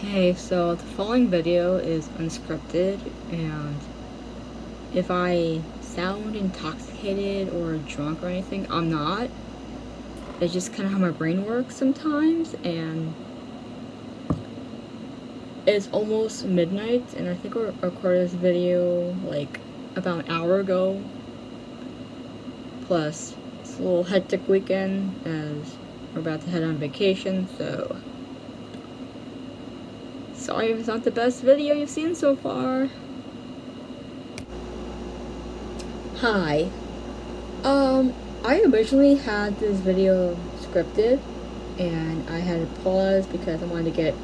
Hey, so the following video is unscripted, and if I sound intoxicated or drunk or anything, I'm not. It's just kind of how my brain works sometimes, and it's almost midnight, and I think I recorded this video like about an hour ago. Plus, it's a little hectic weekend as we're about to head on vacation, so sorry if it's not the best video you've seen so far. Hi. I originally had this video scripted, and I had to pause because I wanted to get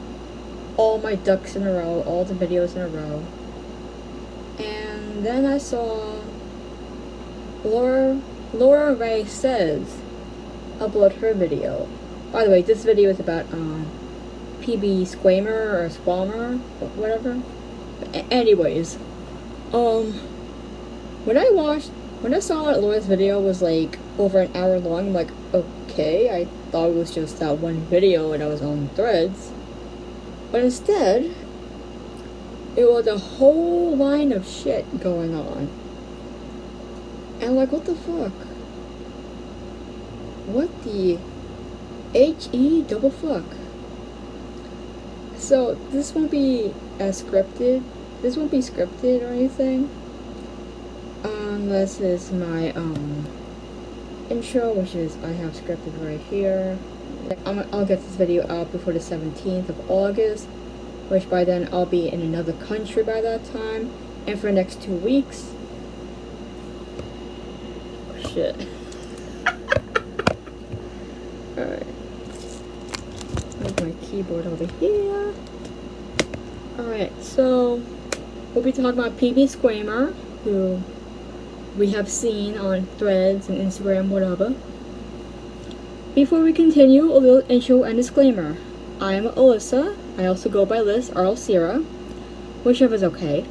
all my ducks in a row, all the videos in a row. And then I saw Laura Rae Says upload her video. By the way, this video is about PB Squamer or Squamer, whatever. Anyways, when I saw that Laura's video was like over an hour long, I'm like, okay, I thought it was just that one video and I was on Threads. But instead, it was a whole line of shit going on. And I'm like, what the fuck? What the H-E double fuck? So, this won't be scripted. This won't be scripted or anything. Unless it's my intro, which is I have scripted right here. I'll get this video out before the 17th of August, which by then I'll be in another country by that time, and for the next 2 weeks. Oh, shit. Alright. Move my keyboard over here. Alright, so we'll be talking about PB Squamer, who we have seen on Threads and Instagram, whatever. Before we continue, a little intro and disclaimer. I am Alyssa. I also go by Lyss or Alsira, whichever is okay.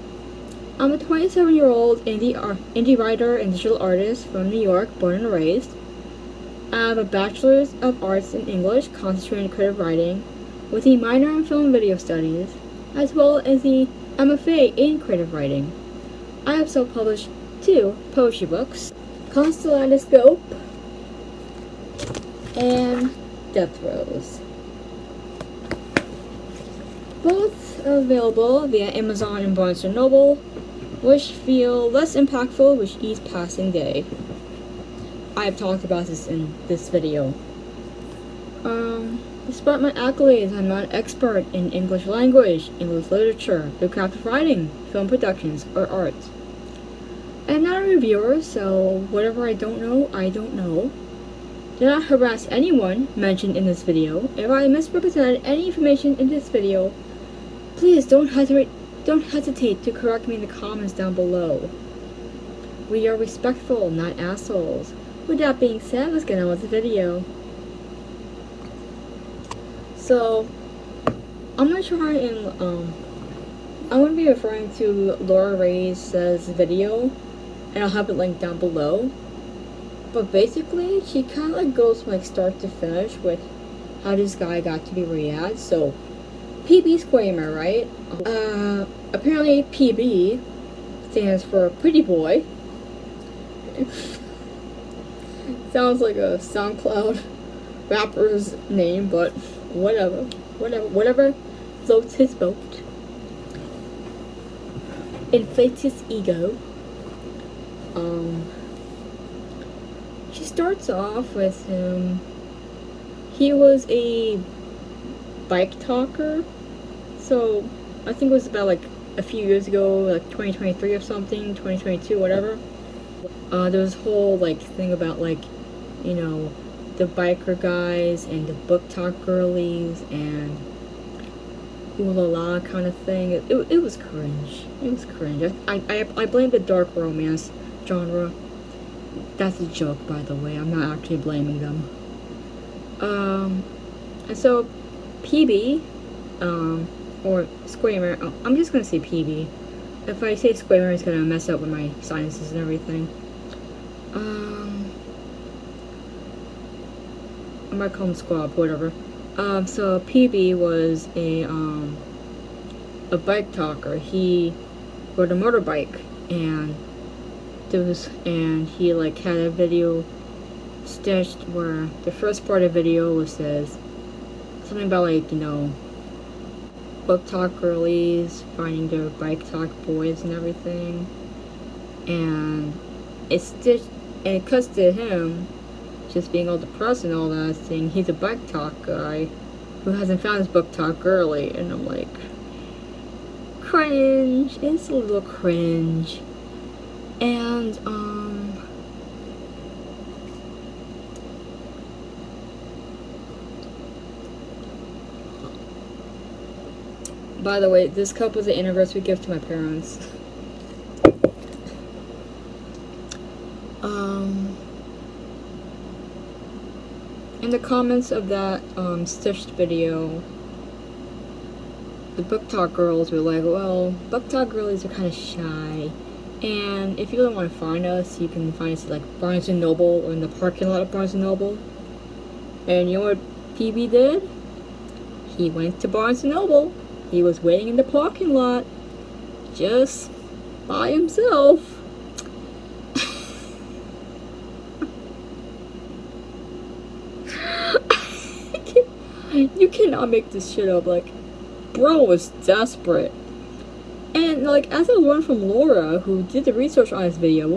I'm a 27-year-old indie writer and digital artist from New York, born and raised. I have a Bachelor's of Arts in English, concentrated in creative writing, with a minor in film and video studies, as well as the MFA in creative writing. I have self-published 2 poetry books, Constellatoscope and Death Rose. Both are available via Amazon and Barnes & Noble, which feel less impactful with each passing day. I have talked about this in this video. Despite my accolades, I'm not an expert in English language, English literature, the craft of writing, film productions, or art. I'm not a reviewer, so whatever I don't know, I don't know. Do not harass anyone mentioned in this video. If I misrepresented any information in this video, please don't hesitate to correct me in the comments down below. We are respectful, not assholes. With that being said, let's get on with the video. So, I'm gonna try and I'm gonna be referring to Laura Rae Says video, and I'll have it linked down below. But basically, she kind of like goes from like start to finish with how this guy got to be where he at. So, PB Squamer, right? Apparently PB stands for pretty boy. Sounds like a SoundCloud rapper's name, but whatever floats his boat, inflates his ego. She starts off with him. He was a bike talker, so I think it was about like a few years ago, like 2023 or something, 2022, whatever. There was a whole like thing about like, you know, the biker guys and the book talk girlies and ooh la la kind of thing. It was cringe. It was cringe. I blame the dark romance genre. That's a joke, by the way. I'm not actually blaming them. And so PB, or Squamer, oh, I'm just gonna say PB. If I say Squamer, it's gonna mess up with my sinuses and everything. I might call him Squab, whatever. So PB was a a bike talker. He rode a motorbike, and he like had a video stitched where the first part of the video says something about like, you know, book talk girlies finding their bike talk boys and everything, and it cuts to him just being all depressed and all that, saying he's a bike talk guy who hasn't found his book talk girly, and I'm like, cringe. It's a little cringe. And by the way, this cup was an anniversary gift to my parents. In the comments of that stitched video, the book talk girls were like, well, book talk girlies are kind of shy, and if you really want to find us, you can find us at like Barnes & Noble or in the parking lot of Barnes & Noble. And you know what PB did? He went to Barnes & Noble. He was waiting in the parking lot just by himself. You cannot make this shit up. Like, bro was desperate. And like, as I learned from Laura, who did the research on this video, I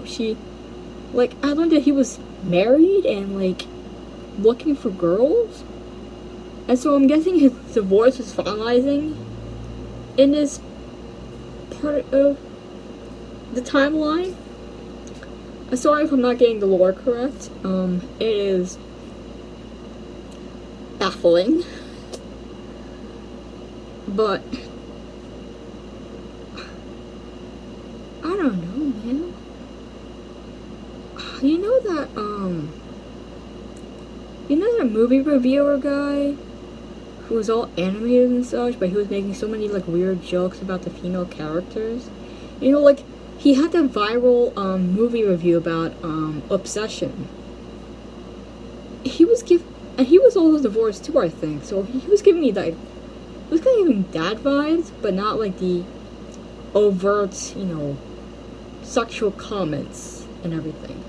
learned that he was married and like looking for girls. And so I'm guessing his divorce was finalizing in this part of the timeline. I'm sorry if I'm not getting the lore correct. It is baffling. But I don't know, man. You know that movie reviewer guy who was all animated and such, but he was making so many like weird jokes about the female characters? You know, like, he had that viral movie review about Obsession. He was also divorced too, I think. So he was giving me like, it was kind of giving dad vibes, but not like the overt, you know, sexual comments and everything.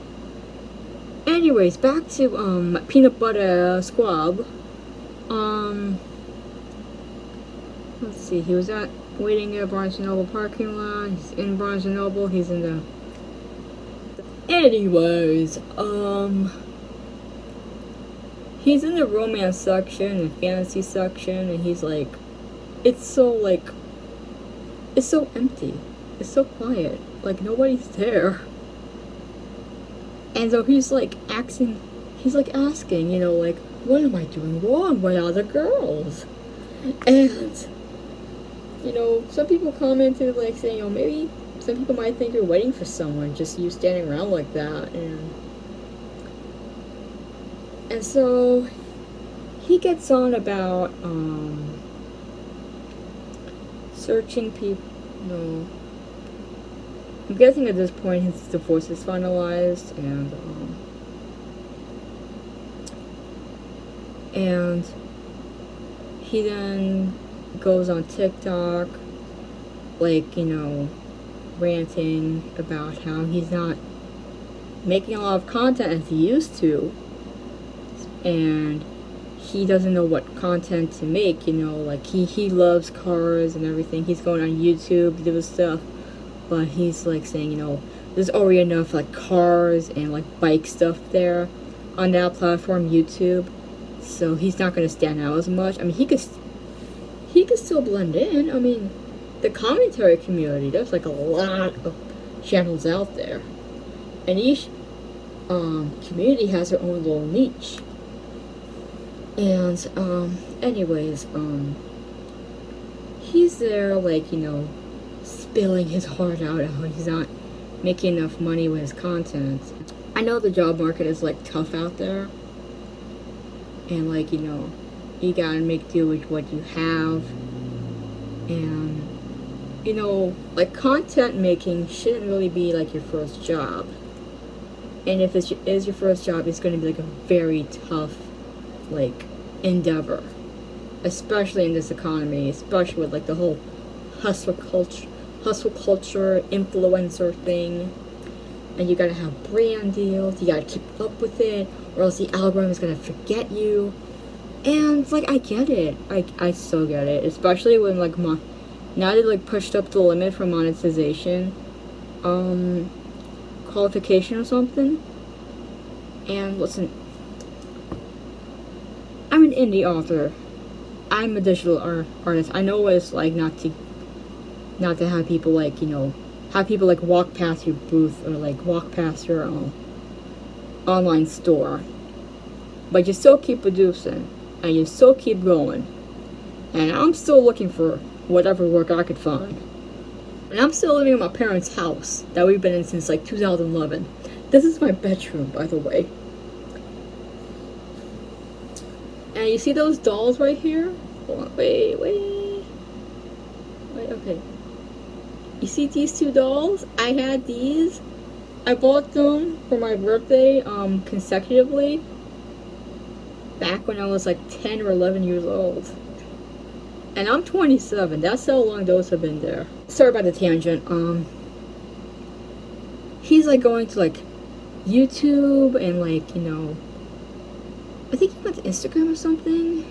Anyways, back to peanut butter squab. Let's see. He was waiting at Barnes & Noble parking lot. He's in Barnes & Noble. He's in the. Anyways, he's in the romance section and fantasy section, and he's like, it's so empty. It's so quiet. Like, nobody's there. And so he's like asking, you know, like, what am I doing wrong with other girls? And, you know, some people commented, like, saying, oh, maybe some people might think you're waiting for someone, just you standing around like that. And so he gets on about searching people. No, I'm guessing at this point his divorce is finalized, and he then goes on TikTok, like, you know, ranting about how he's not making a lot of content as he used to, and he doesn't know what content to make, you know, like, he loves cars and everything. He's going on YouTube to do his stuff, but he's like saying, you know, there's already enough like cars and like bike stuff there on that platform, YouTube, so he's not going to stand out as much. I mean, he could still blend in. I mean, the commentary community, there's like a lot of channels out there, and each community has their own little niche. And anyways, he's there, like, you know, spilling his heart out how he's not making enough money with his content. I know the job market is like tough out there, and like, you know, you gotta make do with what you have. And, you know, like, content making shouldn't really be like your first job. And if it is your first job, it's going to be like a very tough, like, endeavor. Especially in this economy, especially with like the whole hustle culture influencer thing, and you gotta have brand deals, you gotta keep up with it, or else the algorithm is gonna forget you. And like, I get it. I so get it, especially when like now they like pushed up the limit for monetization qualification or something. And listen, I'm an indie author. I'm a digital artist. I know what it's like not to have people like, have people like walk past your booth or like walk past your online store. But you still keep producing and you still keep going. And I'm still looking for whatever work I could find. And I'm still living in my parents' house that we've been in since like 2011. This is my bedroom, by the way. And you see those dolls right here? Hold on, wait, okay. You see these two dolls? I had these. I bought them for my birthday consecutively back when I was like 10 or 11 years old. And I'm 27. That's how long those have been there. Sorry about the tangent. He's like going to like YouTube and like, I think he went to Instagram or something.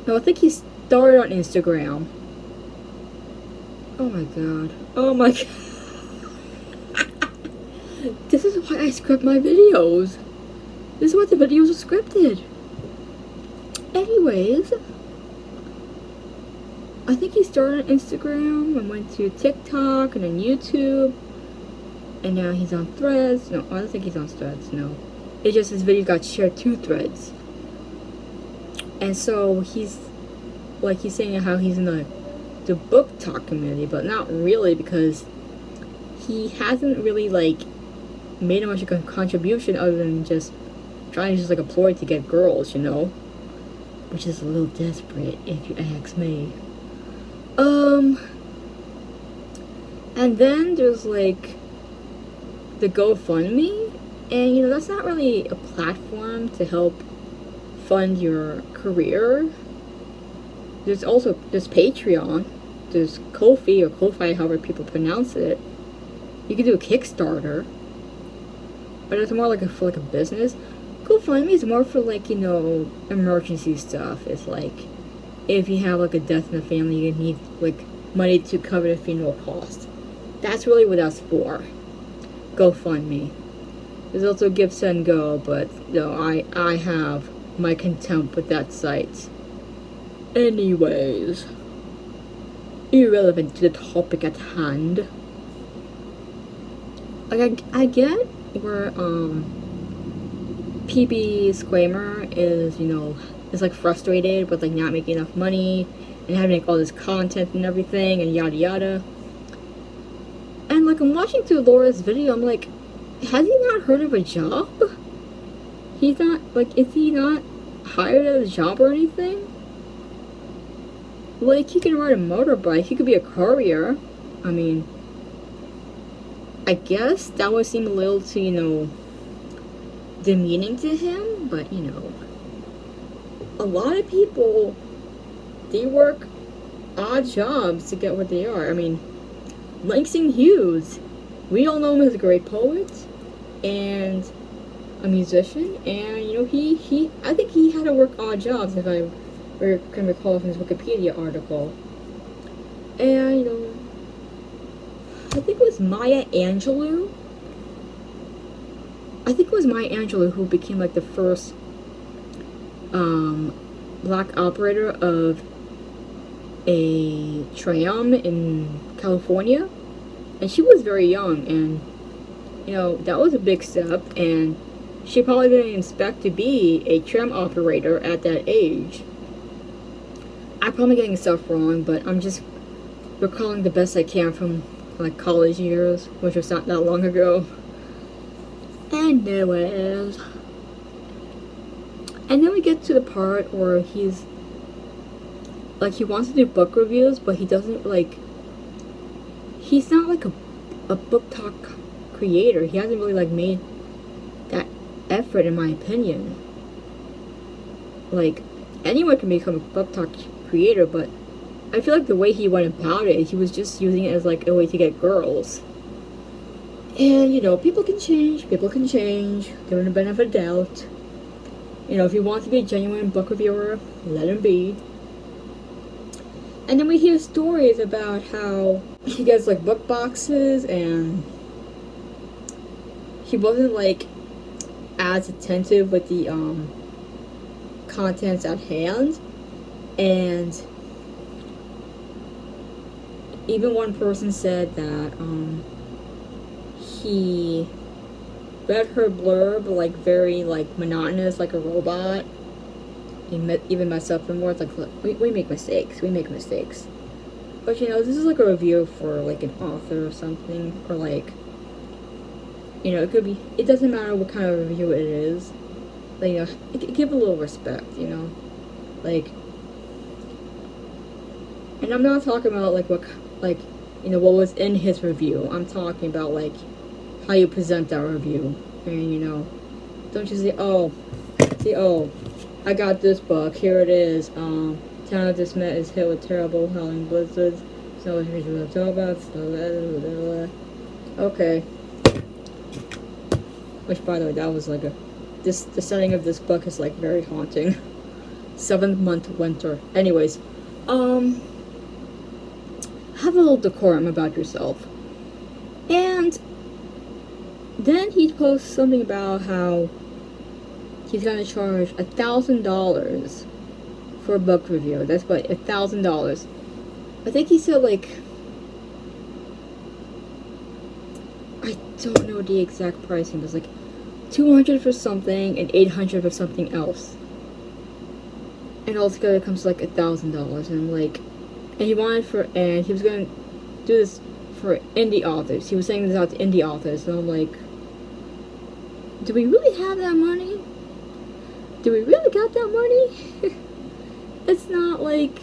No, I think he started on Instagram. Oh my god. Oh my god. This is why I script my videos. This is why the videos are scripted. Anyways, I think he started on Instagram and went to TikTok and then YouTube. And now he's on Threads. No, I don't think he's on Threads, no. It's just his video got shared to Threads. And so he's saying how he's in the book talk community, but not really, because he hasn't really like made much of a contribution other than just trying to just like employ to get girls, which is a little desperate if you ask me. And then there's like the GoFundMe, and that's not really a platform to help fund your career. There's Patreon, there's Ko-fi or Ko-fi, however people pronounce it. You can do a Kickstarter, but it's more like for a business. GoFundMe is more for like, emergency stuff. It's like if you have like a death in the family, you need like money to cover the funeral cost. That's really what that's for. GoFundMe. There's also Give, Send, Go, but I have my contempt with that site. Anyways, irrelevant to the topic at hand. Like I get where PB Squamer is like frustrated with like not making enough money and having like all this content and everything and yada yada. And like I'm watching through Laura's video, I'm like, has he not heard of a job? He's not like, is he not hired at a job or anything? Like, he can ride a motorbike, he could be a courier. I mean, I guess that would seem a little too, demeaning to him, but a lot of people, they work odd jobs to get what they are. I mean, Langston Hughes, we all know him as a great poet and a musician, and I think he had to work odd jobs, if I can recall from his Wikipedia article. And I think it was Maya Angelou. I think it was Maya Angelou who became like the first black operator of a tram in California, and she was very young, and that was a big step, and she probably didn't expect to be a tram operator at that age. I'm probably getting stuff wrong, but I'm just recalling the best I can from like college years, which was not that long ago. Anyways, and then we get to the part where he's like, he wants to do book reviews, but he doesn't like, he's not like a book talk creator. He hasn't really like made that effort, in my opinion. Like, anyone can become a book talk creator, but I feel like the way he went about it, he was just using it as like a way to get girls. And you know, people can change, given the benefit of the doubt. You know, if he wants to be a genuine book reviewer, let him be. And then we hear stories about how he gets like book boxes and he wasn't like as attentive with the contents at hand. And even one person said that he read her blurb like very like monotonous, like a robot. Even myself and more, it's like, we make mistakes. But you know, this is like a review for like an author or something, or like, you know, it doesn't matter what kind of review it is. Like, you know, give a little respect, you know, like. And I'm not talking about like you know, what was in his review. I'm talking about like how you present that review, and you know, don't you say, oh, I got this book, here it is. Town of Dismet is hit with terrible howling blizzards. So here's what I'm talking about. Okay. Which, by the way, that was like the setting of this book is like very haunting. 7th month winter. Anyways, have a little decorum about yourself. And then he posts something about how he's gonna charge $1,000 for a book review. That's what, $1,000. I think he said like, I don't know the exact pricing, but it's like $200 for something and $800 for something else. And altogether it comes to like $1,000. And like, and he was gonna do this for indie authors. He was saying this out to indie authors, and I'm like, do we really have that money? Do we really got that money? It's not like,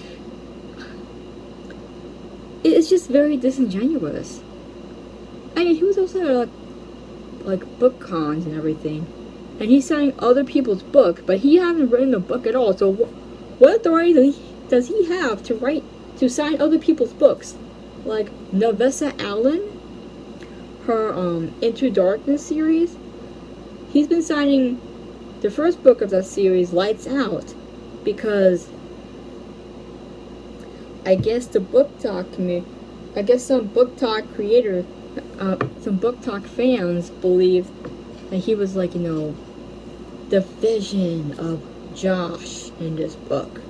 it's just very disingenuous. I mean, he was also at like book cons and everything, and he's signing other people's book, but he hasn't written a book at all. So what authority does he have to sign other people's books? Like Navessa Allen, her Into Darkness series, he's been signing the first book of that series, Lights Out, because I guess some book talk creators, some book talk fans believe that he was like, you know, the vision of Josh in this book.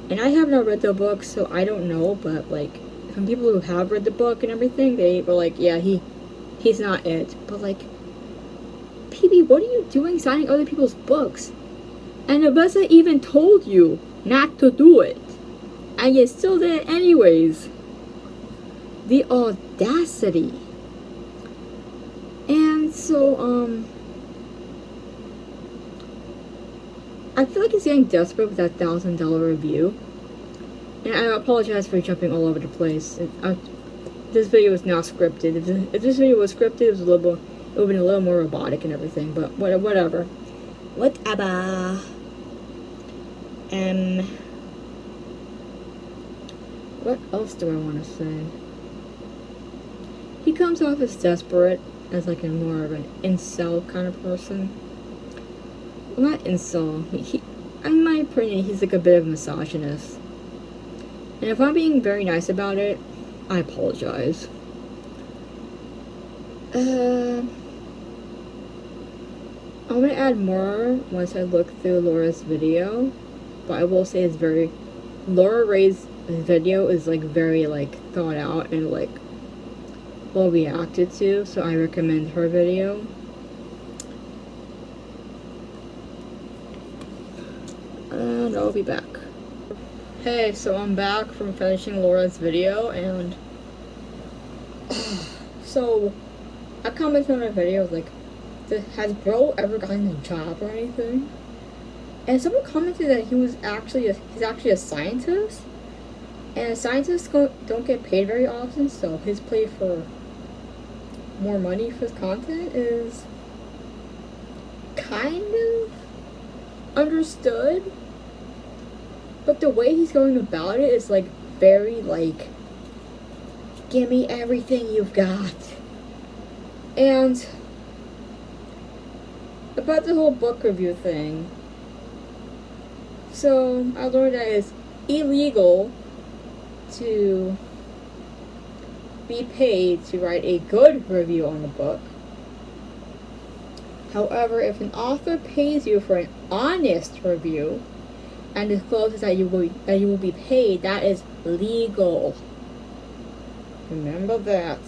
And I have not read the book, so I don't know, but like from people who have read the book and everything, they were like, yeah, he's not it. But like, PB, what are you doing signing other people's books? And Alyssa even told you not to do it, and you still did it anyways. The audacity. And so, I feel like he's getting desperate with that $1,000 review. And I apologize for jumping all over the place. This video is not scripted. If this video was scripted, it would have been a little more robotic and everything. But whatever. Whatever. What else do I want to say? He comes off as desperate, as like a more of an incel kind of person. Well, not incel. In my opinion, he's like a bit of a misogynist. And if I'm being very nice about it, I apologize. I'm gonna add more once I look through Laura's video, but I will say it's very, Laura Rae's video is like very like thought out and like well reacted to, so I recommend her video. And I'll be back. Hey, so I'm back from finishing Laura's video, and so I commented on her video like, has bro ever gotten a job or anything? And someone commented that he's actually a scientist, and scientists don't get paid very often, so his play for more money for his content is kind of understood. But the way he's going about it is like very like, give me everything you've got. And about the whole book review thing, so I learned that it's illegal to be paid to write a good review on a book. However, if an author pays you for an honest review and discloses that you will be paid, that is legal. Remember that.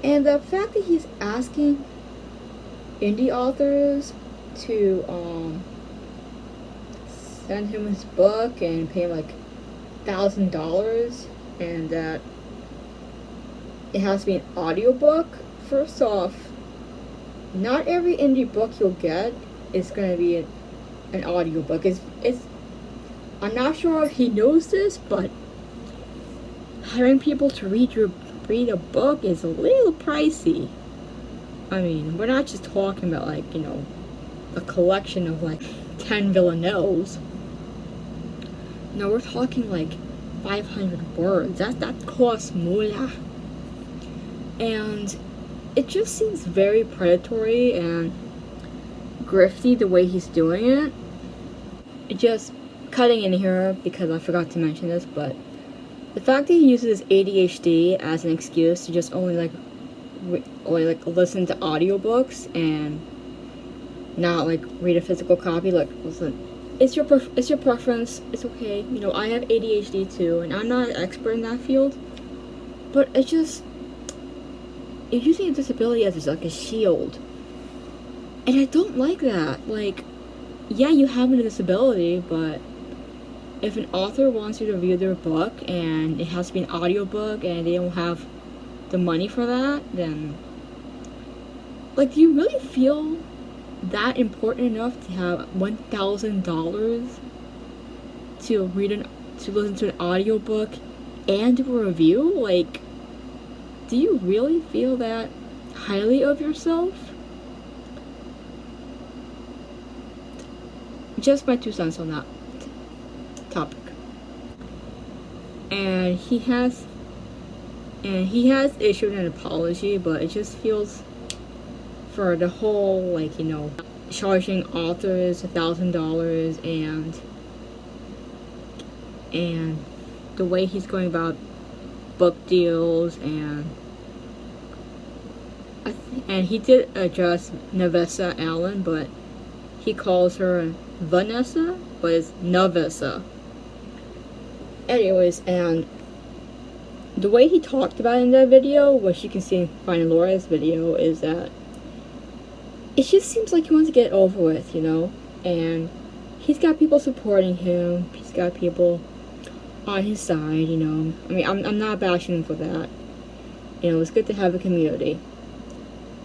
And the fact that he's asking indie authors to send him his book and pay him like $1,000, and that it has to be an audiobook. First off, not every indie book you'll get is going to be an audiobook. I'm not sure if he knows this, but hiring people to read a book is a little pricey. I mean, we're not just talking about like, a collection of like 10 villanelles. No, we're talking like 500 words. That costs moolah. And it just seems very predatory and grifty the way he's doing it. Just cutting in here because I forgot to mention this, but the fact that he uses ADHD as an excuse to just only listen to audiobooks and not like read a physical copy, like, listen, it's your preference, it's okay. I have ADHD too, and I'm not an expert in that field, but it's just, you're using a disability as like a shield, and I don't like that. Like, yeah, you have a disability, but if an author wants you to review their book and it has to be an audiobook and they don't have the money for that, then, like, do you really feel that important enough to have $1,000 to listen to an audiobook and do a review? Like, do you really feel that highly of yourself? Just my 2 cents on that topic. And he has issued an apology, but it just feels, for the whole, like, charging authors $1,000 and the way he's going about book deals, and he did address Navessa Allen, but he calls her Vanessa, but it's Navessa. Anyways, and the way he talked about it in that video, which you can see in Laura's video, is that it just seems like he wants to get it over with, and he's got people supporting him, he's got people on his side, I mean, I'm not bashing him for that. It's good to have a community.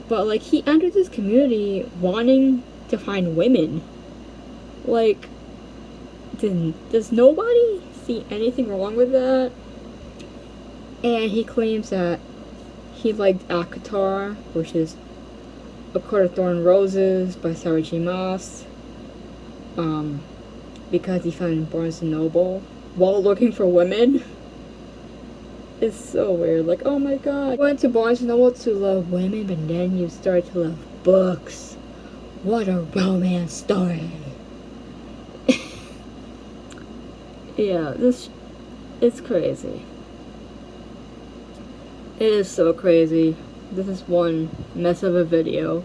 But, like, he entered this community wanting to find women. Like, does nobody see anything wrong with that? And he claims that he liked Akatar, which is A Court of Thorn Roses by Sarah J. Maas, because he found it in Barnes & Noble while looking for women. It's so weird. Like, oh my god, you went to Barnes & Noble to love women, but then you start to love books. What a romance story. Yeah, it's crazy. It is so crazy. This is one mess of a video,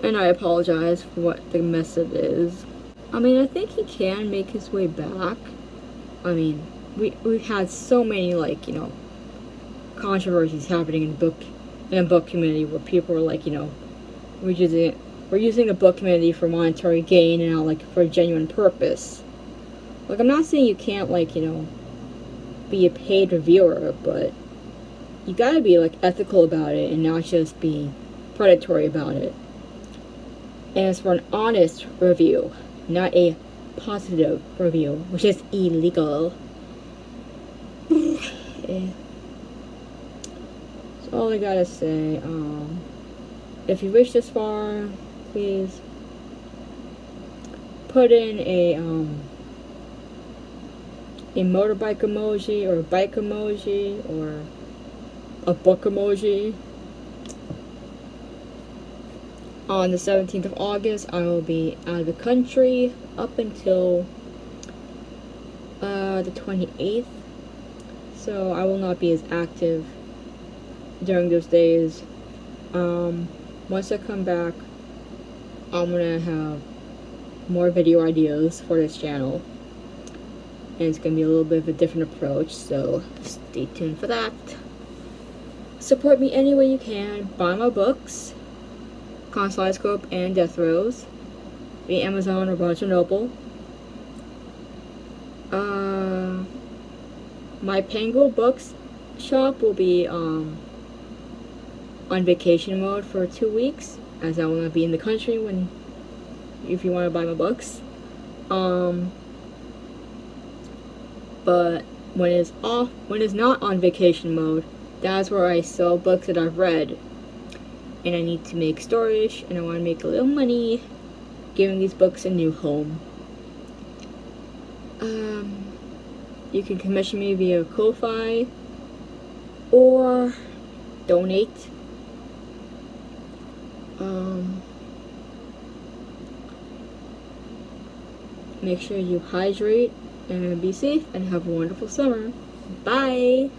and I apologize for what the mess it is. I mean, I think he can make his way back. I mean, we've had so many, like, controversies happening in a book community where people are like, we're using the book community for monetary gain and not, like, for a genuine purpose. Like, I'm not saying you can't, like, be a paid reviewer, but you gotta be, like, ethical about it and not just be predatory about it. And it's for an honest review, not a positive review, which is illegal. Yeah. That's all I gotta say. If you reach this far, please put in a a motorbike emoji or a bike emoji or a book emoji. On the 17th of August, I will be out of the country up until the 28th, so I will not be as active during those days. Once I come back, I'm gonna have more video ideas for this channel, and it's gonna be a little bit of a different approach, so stay tuned for that. Support me any way you can. Buy my books, Kaleidoscope and Death Rose, via Amazon or Barnes & Noble. My Penguin Books shop will be on vacation mode for 2 weeks, as I will not be in the country if you want to buy my books. But when it's not on vacation mode, that's where I sell books that I've read, and I need to make storage, and I want to make a little money giving these books a new home. You can commission me via Ko-Fi or donate. Make sure you hydrate and be safe and have a wonderful summer. Bye!